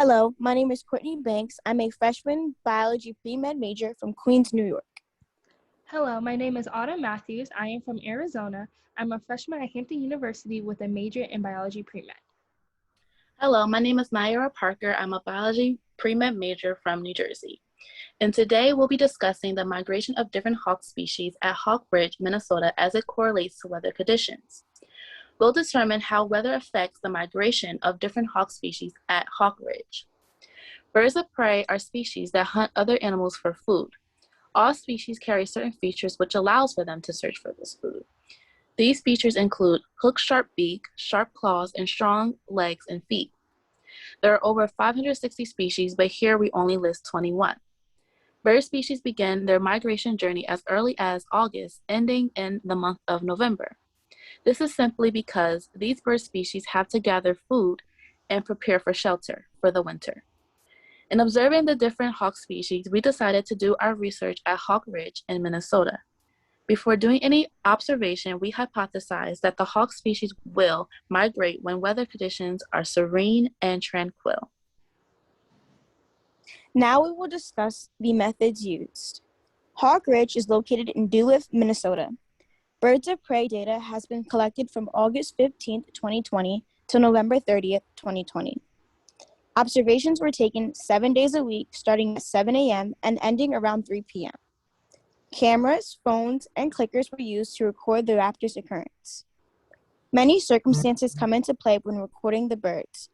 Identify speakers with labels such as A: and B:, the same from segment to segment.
A: Hello, my name is Courtney Banks. I'm a freshman biology pre-med major from Queens, New York.
B: Hello, my name is Autumn Matthews. I am from Arizona. I'm a freshman at Hampton University with a major in biology pre-med.
C: Hello, my name is Niara Parker. I'm a biology pre-med major from New Jersey. And today we'll be discussing the migration of different hawk species at Hawk Ridge, Minnesota as it correlates to weather conditions. We'll determine how weather affects the migration of different hawk species at Hawk Ridge. Birds of prey are species that hunt other animals for food. All species carry certain features which allows for them to search for this food. These features include hook-sharp beak, sharp claws, and strong legs and feet. There are over 560 species, but here we only list 21. Bird species begin their migration journey as early as August, ending in the month of November. This is simply because these bird species have to gather food and prepare for shelter for the winter. In observing the different hawk species, we decided to do our research at Hawk Ridge in Minnesota. Before doing any observation, we hypothesized that the hawk species will migrate when weather conditions are serene and tranquil.
A: Now we will discuss the methods used. Hawk Ridge is located in Duluth, Minnesota. Birds of prey data has been collected from August 15th, 2020 to November 30th, 2020. Observations were taken 7 days a week, starting at 7 a.m. and ending around 3 p.m. Cameras, phones, and clickers were used to record the raptor's occurrence. Many circumstances come into play when recording the birds.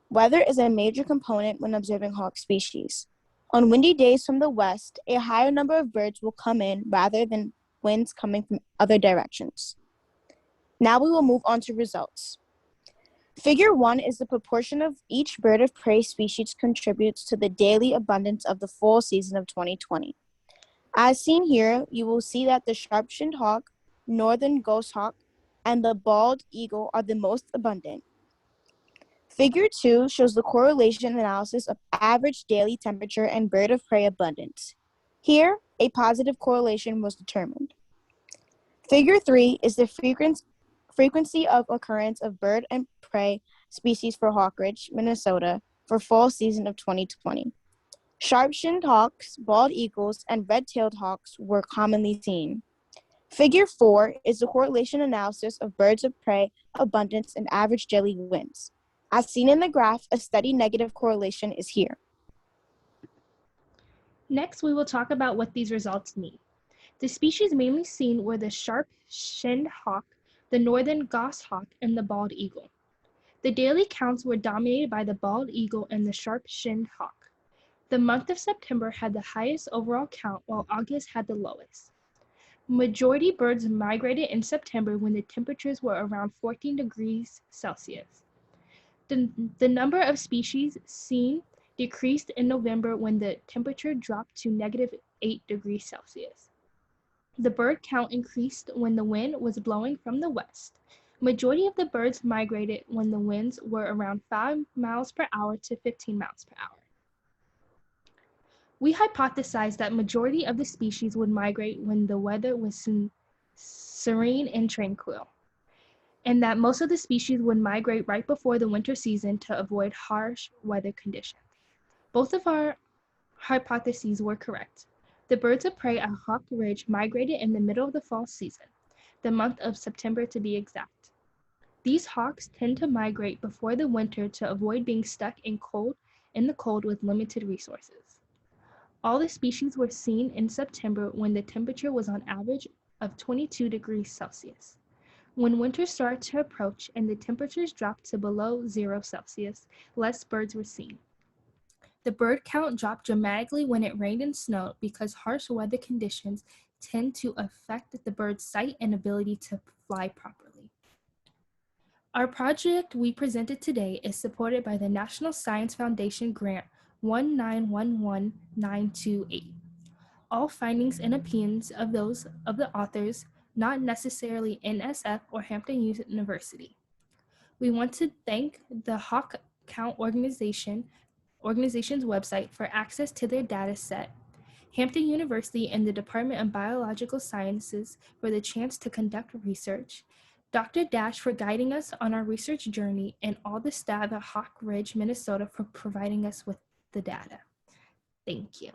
A: Weather is a major component when observing hawk species. On windy days from the west, a higher number of birds will come in rather than winds coming from other directions. Now we will move on to results. Figure 1 is the proportion of each bird of prey species contributes to the daily abundance of the fall season of 2020. As seen here, you will see that the sharp-shinned hawk, northern goshawk, and the bald eagle are the most abundant. Figure 2 shows the correlation analysis of average daily temperature and bird of prey abundance. Here, a positive correlation was determined. Figure 3 is the frequency of occurrence of bird and prey species for Hawk Ridge, Minnesota, for fall season of 2020. Sharp-shinned hawks, bald eagles, and red-tailed hawks were commonly seen. Figure 4 is the correlation analysis of birds of prey abundance and average daily winds. As seen in the graph, a steady negative correlation is here.
B: Next, we will talk about what these results mean. The species mainly seen were the sharp-shinned hawk, the northern goshawk, and the bald eagle. The daily counts were dominated by the bald eagle and the sharp-shinned hawk. The month of September had the highest overall count, while August had the lowest. Majority birds migrated in September when the temperatures were around 14 degrees Celsius. The number of species seen decreased in November when the temperature dropped to -8 degrees Celsius. The bird count increased when the wind was blowing from the west. Majority of the birds migrated when the winds were around 5 miles per hour to 15 miles per hour. We hypothesized that majority of the species would migrate when the weather was serene and tranquil, and that most of the species would migrate right before the winter season to avoid harsh weather conditions. Both of our hypotheses were correct. The birds of prey at Hawk Ridge migrated in the middle of the fall season, the month of September to be exact. These hawks tend to migrate before the winter to avoid being stuck in the cold with limited resources. All the species were seen in September when the temperature was on average of 22 degrees Celsius. When winter started to approach and the temperatures dropped to below 0 Celsius, less birds were seen. The bird count dropped dramatically when it rained and snowed because harsh weather conditions tend to affect the bird's sight and ability to fly properly. Our project we presented today is supported by the National Science Foundation Grant 1911928. All findings and opinions of those of the authors, not necessarily NSF or Hampton University. We want to thank the Hawk Count organization's website for access to their data set, Hampton University and the Department of Biological Sciences for the chance to conduct research, Dr. Dash for guiding us on our research journey, and all the staff at Hawk Ridge, Minnesota for providing us with the data. Thank you.